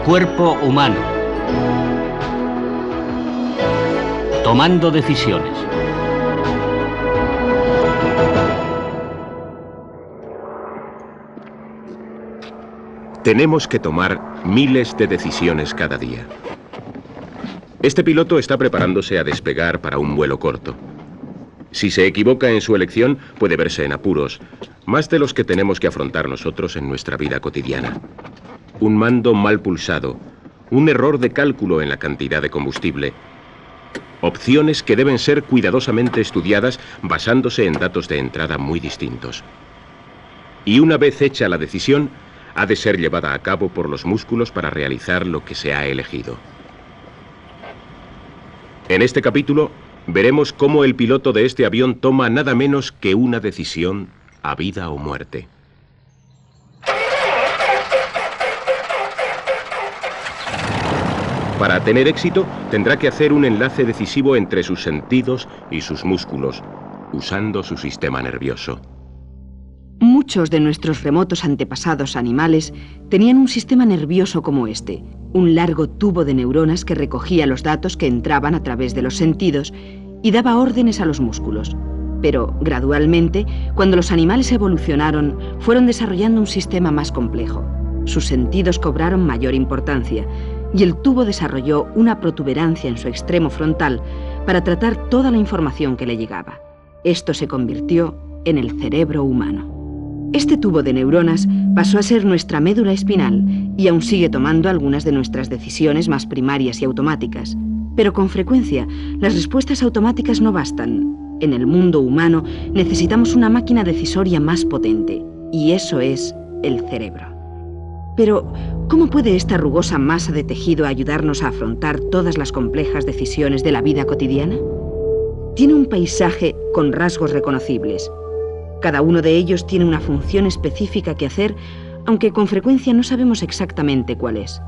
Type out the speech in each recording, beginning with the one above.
cuerpo humano. Tomando decisiones. Tenemos que tomar miles de decisiones cada día. Este piloto está preparándose a despegar para un vuelo corto. Si se equivoca en su elección, puede verse en apuros, más de los que tenemos que afrontar nosotros en nuestra vida cotidiana. Un mando mal pulsado, un error de cálculo en la cantidad de combustible, opciones que deben ser cuidadosamente estudiadas basándose en datos de entrada muy distintos. Y una vez hecha la decisión, ha de ser llevada a cabo por los músculos para realizar lo que se ha elegido. En este capítulo veremos cómo el piloto de este avión toma nada menos que una decisión a vida o muerte. Para tener éxito, tendrá que hacer un enlace decisivo entre sus sentidos y sus músculos, usando su sistema nervioso. Muchos de nuestros remotos antepasados animales tenían un sistema nervioso como este, un largo tubo de neuronas que recogía los datos que entraban a través de los sentidos y daba órdenes a los músculos. Pero, gradualmente, cuando los animales evolucionaron, fueron desarrollando un sistema más complejo. Sus sentidos cobraron mayor importancia y el tubo desarrolló una protuberancia en su extremo frontal para tratar toda la información que le llegaba. Esto se convirtió en el cerebro humano. Este tubo de neuronas pasó a ser nuestra médula espinal y aún sigue tomando algunas de nuestras decisiones más primarias y automáticas. Pero con frecuencia, las respuestas automáticas no bastan. En el mundo humano necesitamos una máquina decisoria más potente, y eso es el cerebro. Pero, ¿cómo puede esta rugosa masa de tejido ayudarnos a afrontar todas las complejas decisiones de la vida cotidiana? Tiene un paisaje con rasgos reconocibles. Cada uno de ellos tiene una función específica que hacer, aunque con frecuencia no sabemos exactamente cuál es.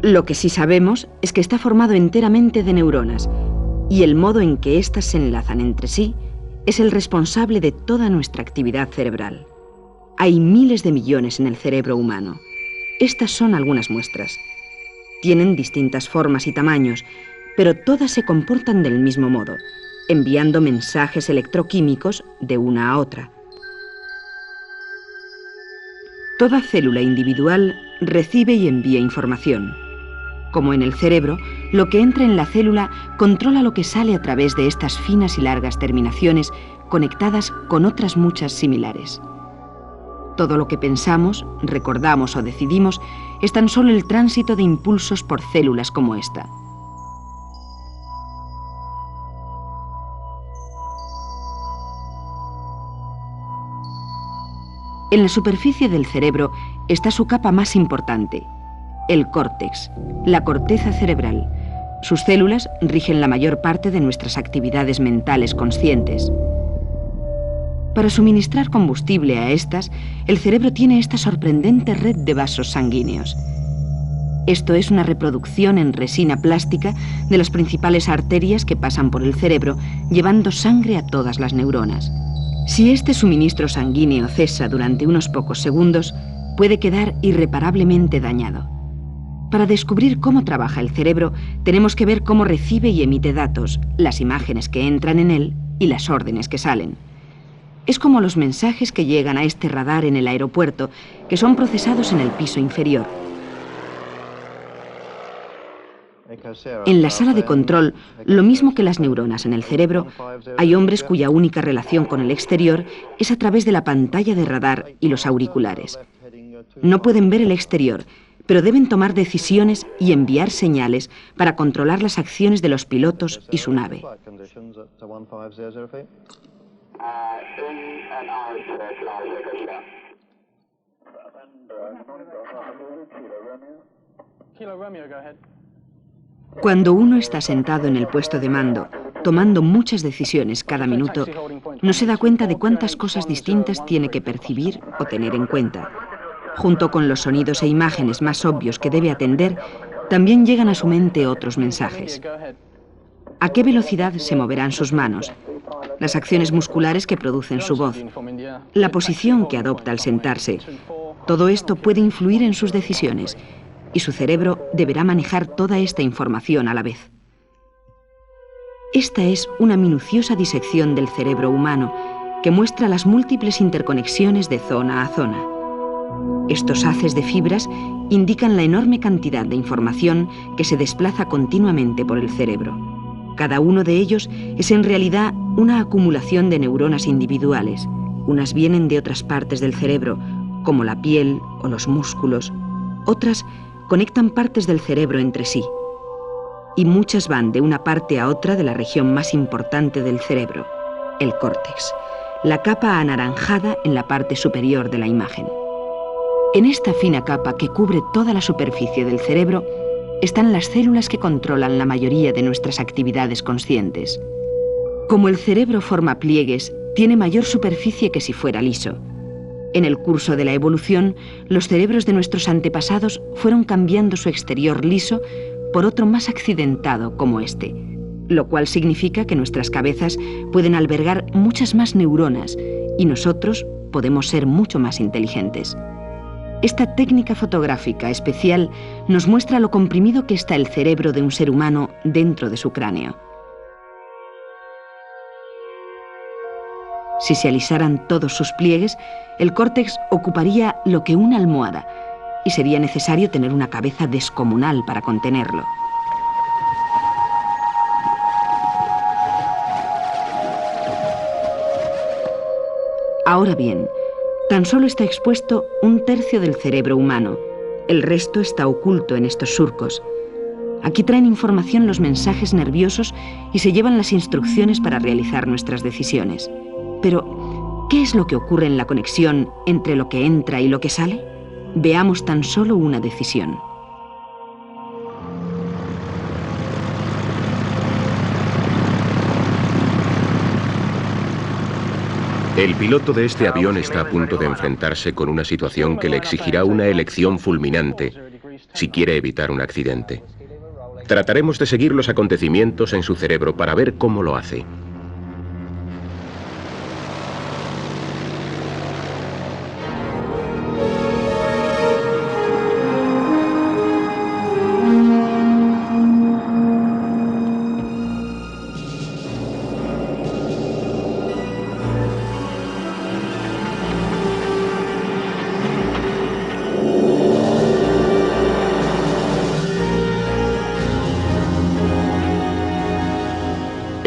Lo que sí sabemos es que está formado enteramente de neuronas, y el modo en que éstas se enlazan entre sí es el responsable de toda nuestra actividad cerebral. Hay miles de millones en el cerebro humano. Estas son algunas muestras. Tienen distintas formas y tamaños, pero todas se comportan del mismo modo, enviando mensajes electroquímicos de una a otra. Toda célula individual recibe y envía información. Como en el cerebro, lo que entra en la célula controla lo que sale a través de estas finas y largas terminaciones conectadas con otras muchas similares. Todo lo que pensamos, recordamos o decidimos es tan solo el tránsito de impulsos por células como esta. En la superficie del cerebro está su capa más importante, el córtex, la corteza cerebral. Sus células rigen la mayor parte de nuestras actividades mentales conscientes. Para suministrar combustible a estas, el cerebro tiene esta sorprendente red de vasos sanguíneos. Esto es una reproducción en resina plástica de las principales arterias que pasan por el cerebro, llevando sangre a todas las neuronas. Si este suministro sanguíneo cesa durante unos pocos segundos, puede quedar irreparablemente dañado. Para descubrir cómo trabaja el cerebro, tenemos que ver cómo recibe y emite datos, las imágenes que entran en él y las órdenes que salen. Es como los mensajes que llegan a este radar en el aeropuerto, que son procesados en el piso inferior. En la sala de control, lo mismo que las neuronas en el cerebro, hay hombres cuya única relación con el exterior es a través de la pantalla de radar y los auriculares. No pueden ver el exterior, pero deben tomar decisiones y enviar señales para controlar las acciones de los pilotos y su nave. Cuando uno está sentado en el puesto de mando, tomando muchas decisiones cada minuto, no se da cuenta de cuántas cosas distintas tiene que percibir o tener en cuenta. Junto con los sonidos e imágenes más obvios que debe atender, también llegan a su mente otros mensajes. ¿A qué velocidad se moverán sus manos? las acciones musculares que producen su voz, la posición que adopta al sentarse. Todo esto puede influir en sus decisiones y su cerebro deberá manejar toda esta información a la vez. Esta es una minuciosa disección del cerebro humano que muestra las múltiples interconexiones de zona a zona. Estos haces de fibras indican la enorme cantidad de información que se desplaza continuamente por el cerebro. Cada uno de ellos es en realidad una acumulación de neuronas individuales. Unas vienen de otras partes del cerebro, como la piel o los músculos. Otras conectan partes del cerebro entre sí. Y muchas van de una parte a otra de la región más importante del cerebro, el córtex, la capa anaranjada en la parte superior de la imagen. En esta fina capa que cubre toda la superficie del cerebro están las células que controlan la mayoría de nuestras actividades conscientes. Como el cerebro forma pliegues, tiene mayor superficie que si fuera liso. En el curso de la evolución, los cerebros de nuestros antepasados fueron cambiando su exterior liso por otro más accidentado como este, lo cual significa que nuestras cabezas pueden albergar muchas más neuronas y nosotros podemos ser mucho más inteligentes. Esta técnica fotográfica especial nos muestra lo comprimido que está el cerebro de un ser humano dentro de su cráneo. Si se alisaran todos sus pliegues, el córtex ocuparía lo que una almohada y sería necesario tener una cabeza descomunal para contenerlo. Ahora bien, tan solo está expuesto un tercio del cerebro humano. El resto está oculto en estos surcos. Aquí traen información los mensajes nerviosos y se llevan las instrucciones para realizar nuestras decisiones. Pero, ¿qué es lo que ocurre en la conexión entre lo que entra y lo que sale? Veamos tan solo una decisión. El piloto de este avión está a punto de enfrentarse con una situación que le exigirá una elección fulminante si quiere evitar un accidente. Trataremos de seguir los acontecimientos en su cerebro para ver cómo lo hace.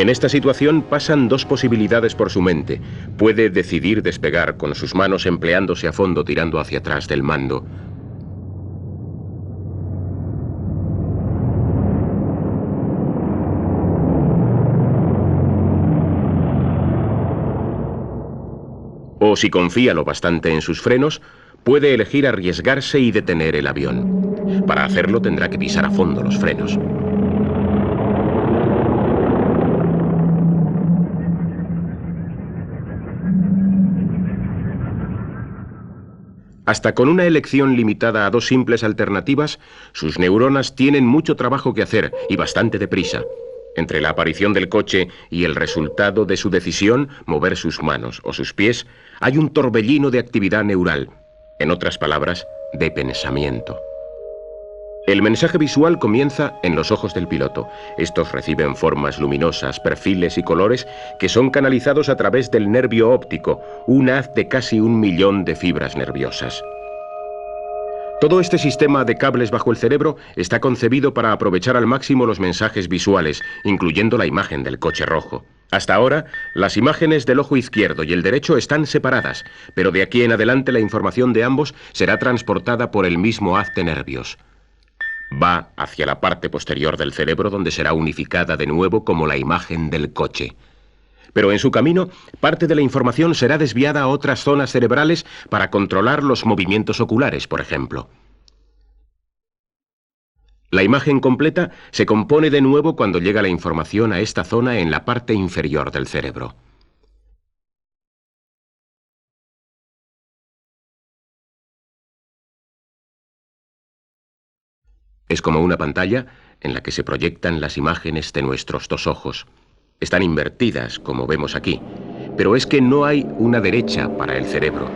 En esta situación pasan dos posibilidades por su mente. Puede decidir despegar con sus manos empleándose a fondo tirando hacia atrás del mando. O si confía lo bastante en sus frenos, puede elegir arriesgarse y detener el avión. Para hacerlo tendrá que pisar a fondo los frenos. Hasta con una elección limitada a dos simples alternativas, sus neuronas tienen mucho trabajo que hacer y bastante deprisa. Entre la aparición del coche y el resultado de su decisión, mover sus manos o sus pies, hay un torbellino de actividad neural, en otras palabras, de pensamiento. El mensaje visual comienza en los ojos del piloto. Estos reciben formas luminosas, perfiles y colores que son canalizados a través del nervio óptico, un haz de casi 1 millón de fibras nerviosas. Todo este sistema de cables bajo el cerebro está concebido para aprovechar al máximo los mensajes visuales, incluyendo la imagen del coche rojo. Hasta ahora, las imágenes del ojo izquierdo y el derecho están separadas, pero de aquí en adelante la información de ambos será transportada por el mismo haz de nervios. Va hacia la parte posterior del cerebro donde será unificada de nuevo como la imagen del coche. Pero en su camino, parte de la información será desviada a otras zonas cerebrales para controlar los movimientos oculares, por ejemplo. La imagen completa se compone de nuevo cuando llega la información a esta zona en la parte inferior del cerebro. Es como una pantalla en la que se proyectan las imágenes de nuestros dos ojos. Están invertidas, como vemos aquí. Pero es que no hay una derecha para el cerebro.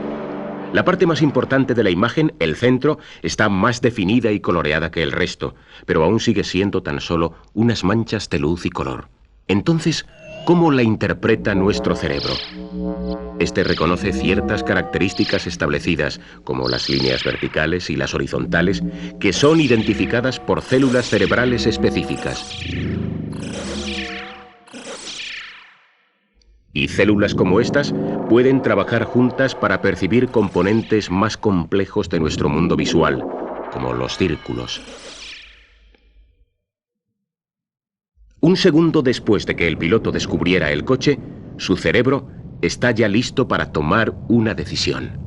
La parte más importante de la imagen, el centro, está más definida y coloreada que el resto, pero aún sigue siendo tan solo unas manchas de luz y color. Entonces, ¿cómo la interpreta nuestro cerebro? Este reconoce ciertas características establecidas, como las líneas verticales y las horizontales, que son identificadas por células cerebrales específicas. Y células como estas pueden trabajar juntas para percibir componentes más complejos de nuestro mundo visual, como los círculos. Un segundo después de que el piloto descubriera el coche, su cerebro está ya listo para tomar una decisión.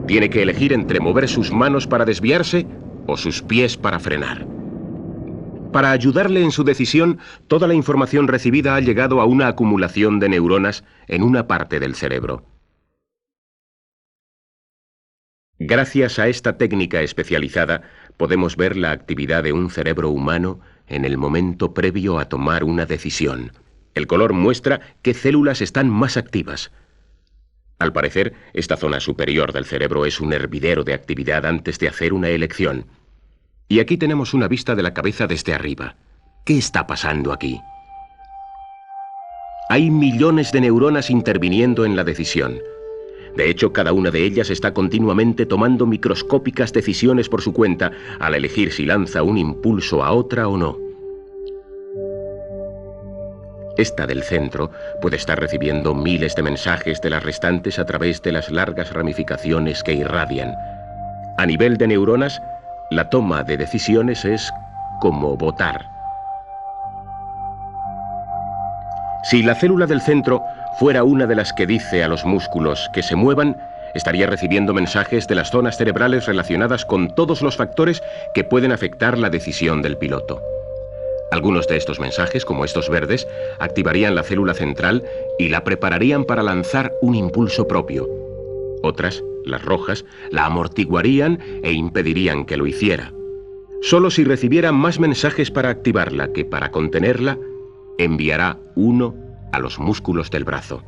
Tiene que elegir entre mover sus manos para desviarse o sus pies para frenar. Para ayudarle en su decisión, toda la información recibida ha llegado a una acumulación de neuronas en una parte del cerebro. Gracias a esta técnica especializada, podemos ver la actividad de un cerebro humano en el momento previo a tomar una decisión. El color muestra qué células están más activas. Al parecer, esta zona superior del cerebro es un hervidero de actividad antes de hacer una elección. Y aquí tenemos una vista de la cabeza desde arriba. ¿Qué está pasando aquí? Hay millones de neuronas interviniendo en la decisión. De hecho, cada una de ellas está continuamente tomando microscópicas decisiones por su cuenta al elegir si lanza un impulso a otra o no. Esta del centro puede estar recibiendo miles de mensajes de las restantes a través de las largas ramificaciones que irradian. A nivel de neuronas, la toma de decisiones es como votar. Si la célula del centro fuera una de las que dice a los músculos que se muevan, estaría recibiendo mensajes de las zonas cerebrales relacionadas con todos los factores que pueden afectar la decisión del piloto. Algunos de estos mensajes, como estos verdes, activarían la célula central y la prepararían para lanzar un impulso propio. Otras, las rojas, la amortiguarían e impedirían que lo hiciera. Solo si recibiera más mensajes para activarla que para contenerla, enviará uno a los músculos del brazo.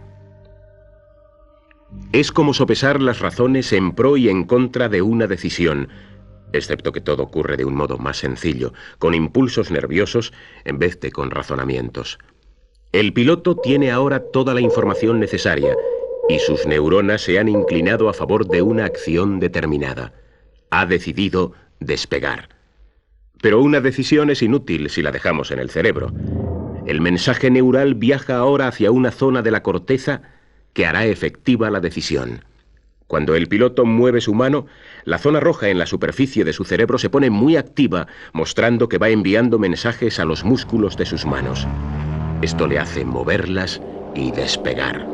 Es como sopesar las razones en pro y en contra de una decisión, excepto que todo ocurre de un modo más sencillo, con impulsos nerviosos en vez de con razonamientos. El piloto tiene ahora toda la información necesaria y sus neuronas se han inclinado a favor de una acción determinada. Ha decidido despegar. Pero una decisión es inútil si la dejamos en el cerebro. El mensaje neural viaja ahora hacia una zona de la corteza que hará efectiva la decisión. Cuando el piloto mueve su mano, la zona roja en la superficie de su cerebro se pone muy activa, mostrando que va enviando mensajes a los músculos de sus manos. Esto le hace moverlas y despegar.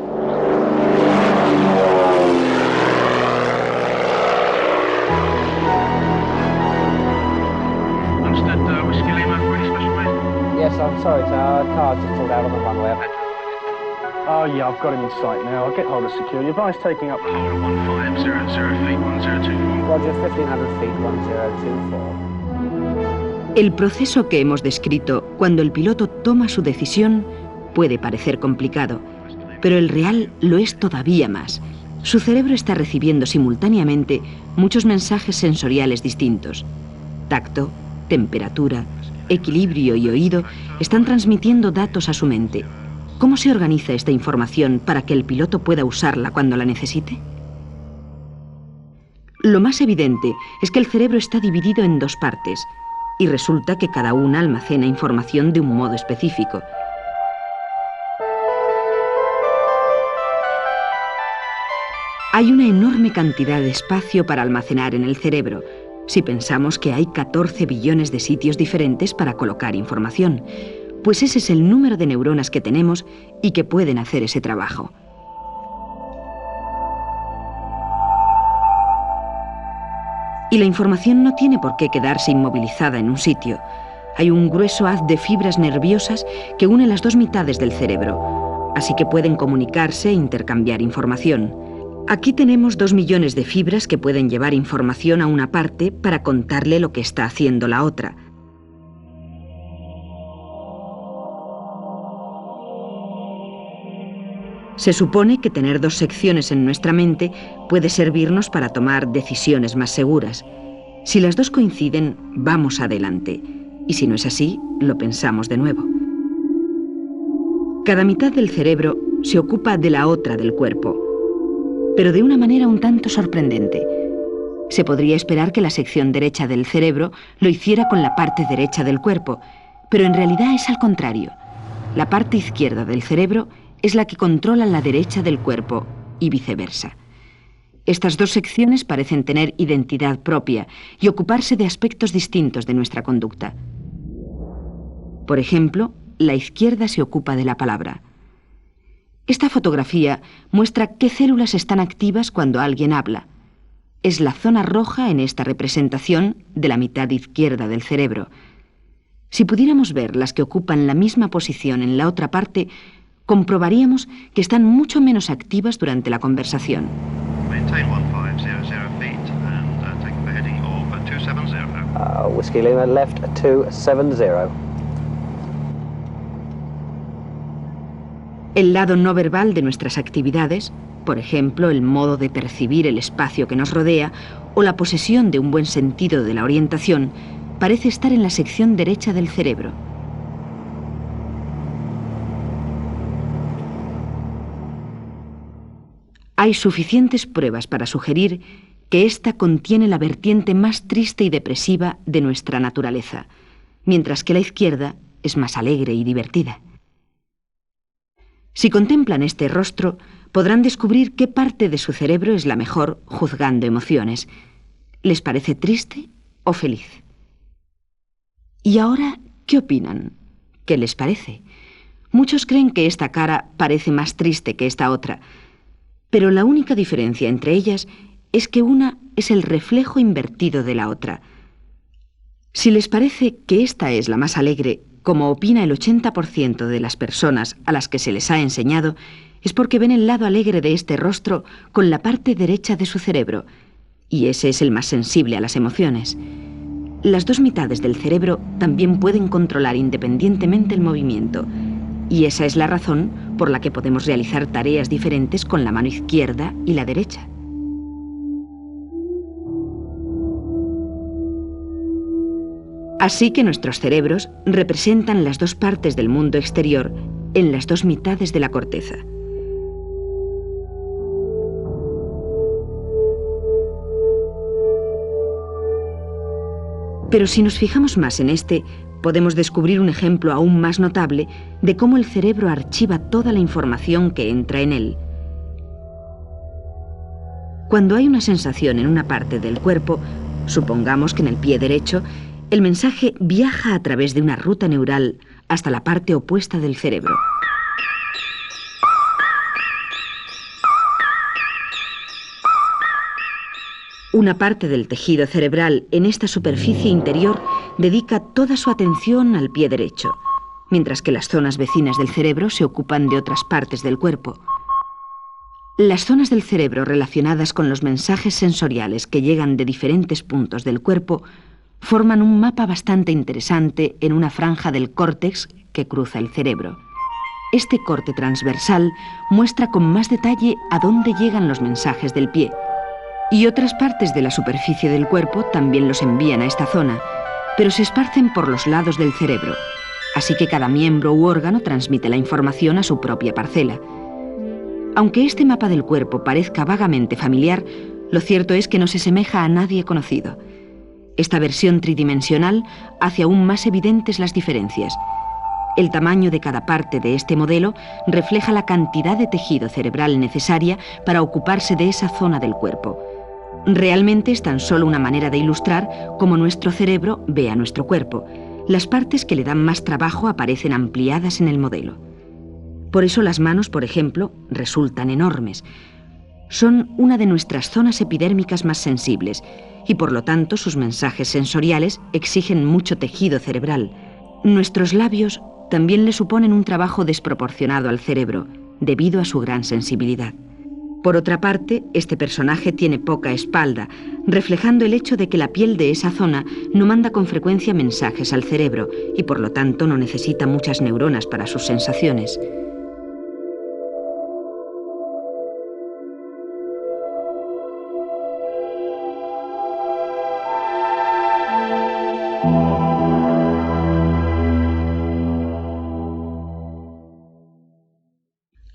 Yes, I'm sorry, sir. Our car just pulled out on the runway. Oh, yeah, I've got him in sight now. I'll get hold of security. Advice taking up the whole of 1500 feet, 1024. Roger, 1500 feet, 1024. El proceso que hemos descrito cuando el piloto toma su decisión puede parecer complicado, pero el real lo es todavía más. Su cerebro está recibiendo simultáneamente muchos mensajes sensoriales distintos. Tacto, temperatura, equilibrio y oído están transmitiendo datos a su mente. ¿Cómo se organiza esta información para que el piloto pueda usarla cuando la necesite? Lo más evidente es que el cerebro está dividido en dos partes y resulta que cada una almacena información de un modo específico. Hay una enorme cantidad de espacio para almacenar en el cerebro, si pensamos que hay 14 billones de sitios diferentes para colocar información, pues ese es el número de neuronas que tenemos y que pueden hacer ese trabajo. Y la información no tiene por qué quedarse inmovilizada en un sitio. Hay un grueso haz de fibras nerviosas que une las dos mitades del cerebro, así que pueden comunicarse e intercambiar información. Aquí tenemos 2 millones de fibras que pueden llevar información a una parte para contarle lo que está haciendo la otra. Se supone que tener dos secciones en nuestra mente puede servirnos para tomar decisiones más seguras. Si las dos coinciden, vamos adelante. Y si no es así, lo pensamos de nuevo. Cada mitad del cerebro se ocupa de la otra del cuerpo, pero de una manera un tanto sorprendente. Se podría esperar que la sección derecha del cerebro lo hiciera con la parte derecha del cuerpo, pero en realidad es al contrario. La parte izquierda del cerebro es la que controla la derecha del cuerpo y viceversa. Estas dos secciones parecen tener identidad propia y ocuparse de aspectos distintos de nuestra conducta. Por ejemplo, la izquierda se ocupa de la palabra. Esta fotografía muestra qué células están activas cuando alguien habla. Es la zona roja en esta representación de la mitad izquierda del cerebro. Si pudiéramos ver las que ocupan la misma posición en la otra parte, comprobaríamos que están mucho menos activas durante la conversación. Maintain 1500 feet and take the heading of 270. Whiskey Lima left 270. El lado no verbal de nuestras actividades, por ejemplo, el modo de percibir el espacio que nos rodea o la posesión de un buen sentido de la orientación, parece estar en la sección derecha del cerebro. Hay suficientes pruebas para sugerir que ésta contiene la vertiente más triste y depresiva de nuestra naturaleza, mientras que la izquierda es más alegre y divertida. Si contemplan este rostro, podrán descubrir qué parte de su cerebro es la mejor juzgando emociones. ¿Les parece triste o feliz? ¿Y ahora qué opinan? ¿Qué les parece? Muchos creen que esta cara parece más triste que esta otra, pero la única diferencia entre ellas es que una es el reflejo invertido de la otra. Si les parece que esta es la más alegre, como opina el 80% de las personas a las que se les ha enseñado, es porque ven el lado alegre de este rostro con la parte derecha de su cerebro, y ese es el más sensible a las emociones. Las dos mitades del cerebro también pueden controlar independientemente el movimiento, y esa es la razón por la que podemos realizar tareas diferentes con la mano izquierda y la derecha. Así que nuestros cerebros representan las dos partes del mundo exterior en las dos mitades de la corteza. Pero si nos fijamos más en este, podemos descubrir un ejemplo aún más notable de cómo el cerebro archiva toda la información que entra en él. Cuando hay una sensación en una parte del cuerpo, supongamos que en el pie derecho, el mensaje viaja a través de una ruta neural hasta la parte opuesta del cerebro. Una parte del tejido cerebral en esta superficie interior dedica toda su atención al pie derecho, mientras que las zonas vecinas del cerebro se ocupan de otras partes del cuerpo. Las zonas del cerebro relacionadas con los mensajes sensoriales que llegan de diferentes puntos del cuerpo forman un mapa bastante interesante en una franja del córtex que cruza el cerebro. Este corte transversal muestra con más detalle a dónde llegan los mensajes del pie, y otras partes de la superficie del cuerpo también los envían a esta zona, pero se esparcen por los lados del cerebro, así que cada miembro u órgano transmite la información a su propia parcela. Aunque este mapa del cuerpo parezca vagamente familiar, lo cierto es que no se asemeja a nadie conocido. Esta versión tridimensional hace aún más evidentes las diferencias. El tamaño de cada parte de este modelo refleja la cantidad de tejido cerebral necesaria para ocuparse de esa zona del cuerpo. Realmente es tan solo una manera de ilustrar cómo nuestro cerebro ve a nuestro cuerpo. Las partes que le dan más trabajo aparecen ampliadas en el modelo. Por eso las manos, por ejemplo, resultan enormes. Son una de nuestras zonas epidérmicas más sensibles y por lo tanto sus mensajes sensoriales exigen mucho tejido cerebral. Nuestros labios también le suponen un trabajo desproporcionado al cerebro, debido a su gran sensibilidad. Por otra parte, este personaje tiene poca espalda, reflejando el hecho de que la piel de esa zona no manda con frecuencia mensajes al cerebro y por lo tanto no necesita muchas neuronas para sus sensaciones.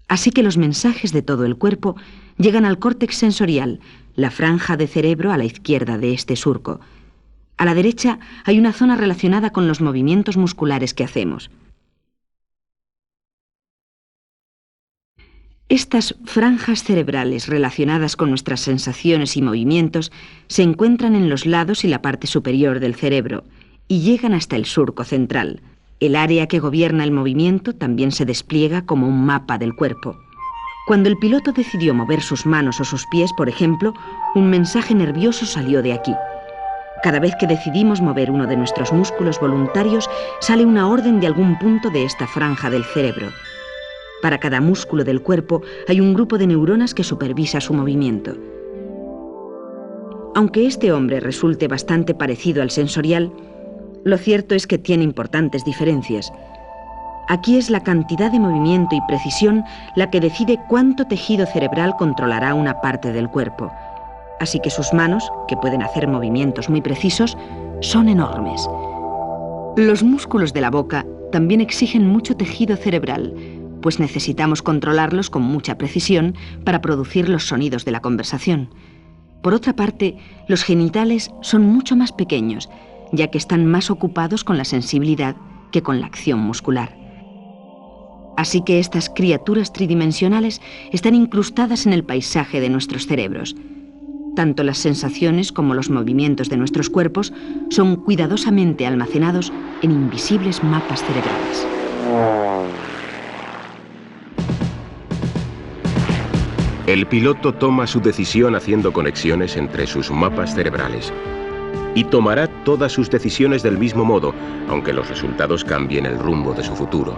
Así que los mensajes de todo el cuerpo llegan al córtex sensorial, la franja de cerebro a la izquierda de este surco. A la derecha hay una zona relacionada con los movimientos musculares que hacemos. Estas franjas cerebrales relacionadas con nuestras sensaciones y movimientos se encuentran en los lados y la parte superior del cerebro y llegan hasta el surco central. El área que gobierna el movimiento también se despliega como un mapa del cuerpo. Cuando el piloto decidió mover sus manos o sus pies, por ejemplo, un mensaje nervioso salió de aquí. Cada vez que decidimos mover uno de nuestros músculos voluntarios, sale una orden de algún punto de esta franja del cerebro. Para cada músculo del cuerpo hay un grupo de neuronas que supervisa su movimiento. Aunque este hombre resulte bastante parecido al sensorial, lo cierto es que tiene importantes diferencias. Aquí es la cantidad de movimiento y precisión la que decide cuánto tejido cerebral controlará una parte del cuerpo. Así que sus manos, que pueden hacer movimientos muy precisos, son enormes. Los músculos de la boca también exigen mucho tejido cerebral, pues necesitamos controlarlos con mucha precisión para producir los sonidos de la conversación. Por otra parte, los genitales son mucho más pequeños, ya que están más ocupados con la sensibilidad que con la acción muscular. Así que estas criaturas tridimensionales están incrustadas en el paisaje de nuestros cerebros. Tanto las sensaciones como los movimientos de nuestros cuerpos son cuidadosamente almacenados en invisibles mapas cerebrales. El piloto toma su decisión haciendo conexiones entre sus mapas cerebrales. Y tomará todas sus decisiones del mismo modo, aunque los resultados cambien el rumbo de su futuro.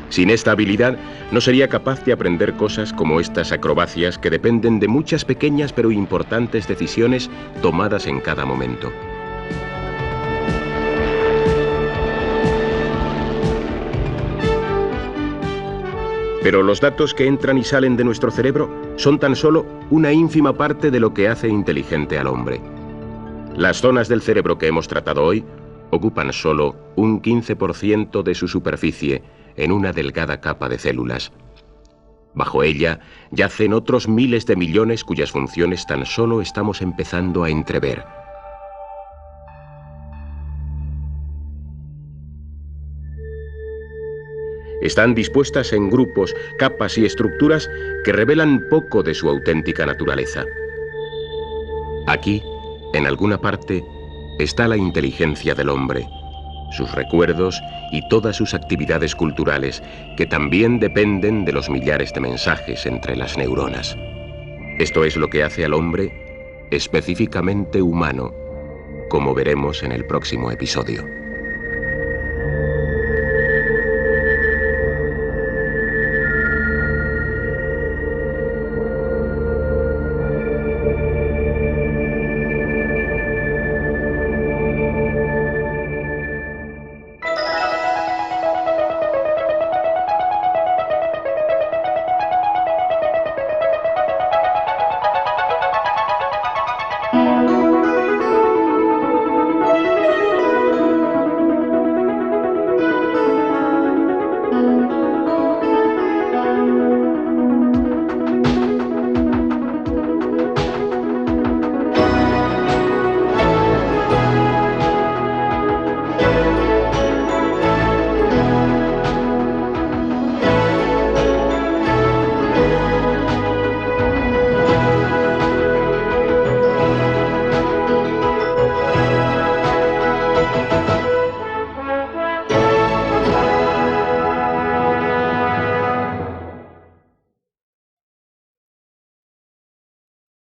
Sin esta habilidad, no sería capaz de aprender cosas como estas acrobacias que dependen de muchas pequeñas pero importantes decisiones tomadas en cada momento. Pero los datos que entran y salen de nuestro cerebro son tan solo una ínfima parte de lo que hace inteligente al hombre. Las zonas del cerebro que hemos tratado hoy ocupan solo un 15% de su superficie en una delgada capa de células. Bajo ella yacen otros miles de millones cuyas funciones tan solo estamos empezando a entrever. Están dispuestas en grupos, capas y estructuras que revelan poco de su auténtica naturaleza. Aquí, en alguna parte, está la inteligencia del hombre, sus recuerdos y todas sus actividades culturales, que también dependen de los millares de mensajes entre las neuronas. Esto es lo que hace al hombre específicamente humano, como veremos en el próximo episodio.